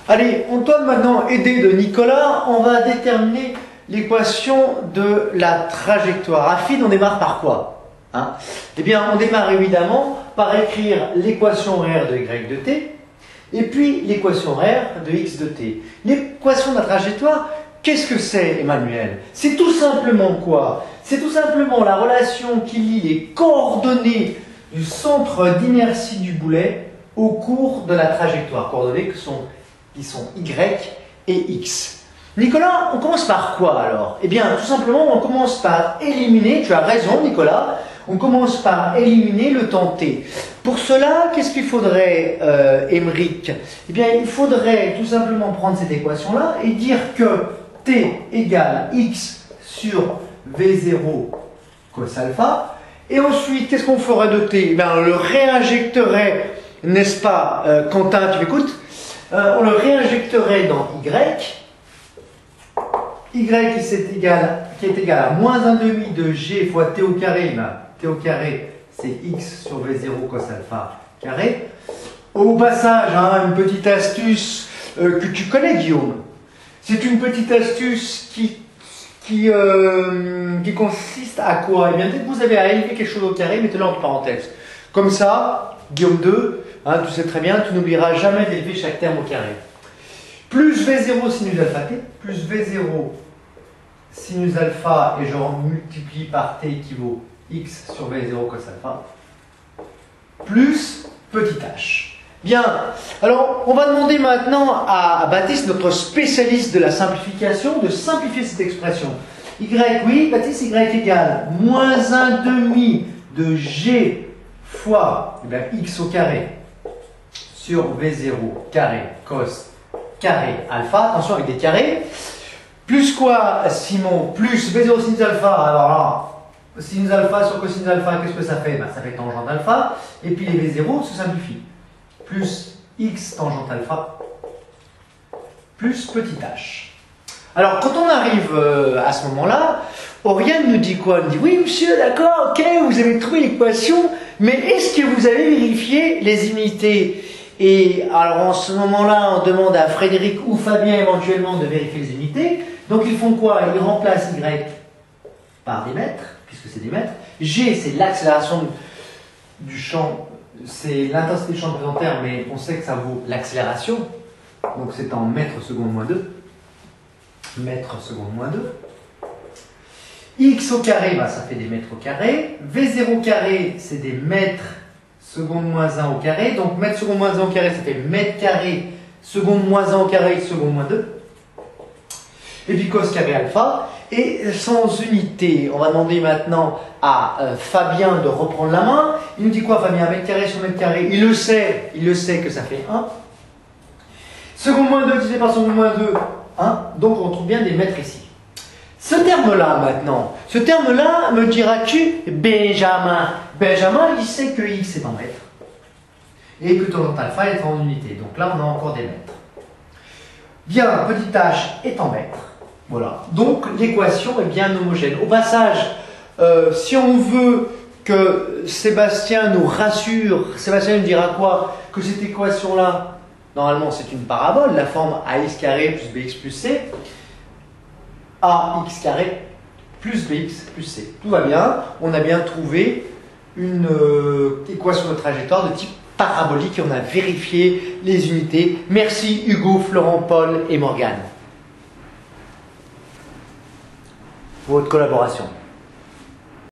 Allez, on doit maintenant aider de Nicolas. On va déterminer l'équation de la trajectoire. Affine, on démarre par quoi? Eh bien, on démarre évidemment par écrire l'équation horaire de y de t et puis l'équation horaire de x de t. L'équation de la trajectoire, qu'est-ce que c'est, Emmanuel? C'est tout simplement quoi? C'est tout simplement la relation qui lie les coordonnées du centre d'inertie du boulet au cours de la trajectoire. Coordonnées qui sont y et x. Nicolas, on commence par quoi alors? Eh bien, tout simplement, on commence par éliminer, tu as raison Nicolas, on commence par éliminer le temps t. Pour cela, qu'est-ce qu'il faudrait, Émeric? Eh bien, il faudrait tout simplement prendre cette équation-là et dire que t égale x sur v0 cos alpha. Et ensuite, qu'est-ce qu'on ferait de t? Eh bien, on le réinjecterait, n'est-ce pas, Quentin, tu m'écoutes? On le réinjecterait dans y qui est égal à moins 1,5 de g fois t au carré. Ben, t au carré, c'est x sur v0 cos alpha carré. Au passage, une petite astuce que tu connais, Guillaume. C'est une petite astuce qui consiste à quoi? Eh bien, dès que vous avez à élever quelque chose au carré, mettez-le entre parenthèses. Comme ça, Guillaume 2, tu sais très bien, tu n'oublieras jamais d'élever chaque terme au carré. Plus V0 sinus alpha t, plus V0 sinus alpha, et je multiplie par t équivaut x sur V0 cos alpha, plus petit h. Bien, alors on va demander maintenant à Baptiste, notre spécialiste de la simplification, de simplifier cette expression. Y, oui, Baptiste, y égale moins 1,5 de g fois x au carré sur V0 carré cos carré alpha, attention avec des carrés, plus quoi Simon? Plus V0 sinus alpha, alors là, sinus alpha sur cosinus alpha, qu'est-ce que ça fait? Ça fait tangente alpha, et puis les V0 se simplifient. Plus x tangente alpha, plus petit h. Alors quand on arrive à ce moment-là, Oriane nous dit quoi? Elle nous dit oui monsieur, d'accord, ok, vous avez trouvé l'équation, mais est-ce que vous avez vérifié les unités? Et alors en ce moment-là, on demande à Frédéric ou Fabien éventuellement de vérifier les unités. Donc ils font quoi? Ils remplacent y par des mètres, puisque c'est des mètres. G, c'est l'accélération du champ, c'est l'intensité du champ présentaire, mais on sait que ça vaut l'accélération. Donc c'est en mètres secondes moins 2. Mètres secondes moins 2. X au carré, ça fait des mètres au carré. V0 carré, c'est des mètres seconde moins 1 au carré. Donc mètre seconde moins 1 au carré, ça fait mètre carré seconde moins 1 au carré, seconde moins 2. Et puis cos carré alpha. Et sans unité, on va demander maintenant à Fabien de reprendre la main. Il nous dit quoi Fabien? Mètre carré sur mètre carré, il le sait que ça fait 1. Seconde moins 2 divisé par seconde moins 2, 1. Donc on trouve bien des mètres ici. Ce terme-là maintenant, ce terme-là, me diras-tu, Benjamin? Benjamin, il sait que x est en mètres et que tangente alpha est en unité. Donc là, on a encore des mètres. Bien, petit h est en mètres. Voilà. Donc l'équation est bien homogène. Au passage, si on veut que Sébastien nous rassure, Sébastien nous dira quoi? Que cette équation-là, normalement, c'est une parabole, la forme ax carré plus bx plus c. Ax carré plus bx plus c. Tout va bien, on a bien trouvé une équation de trajectoire de type parabolique et on a vérifié les unités. Merci Hugo, Florent, Paul et Morgane pour votre collaboration.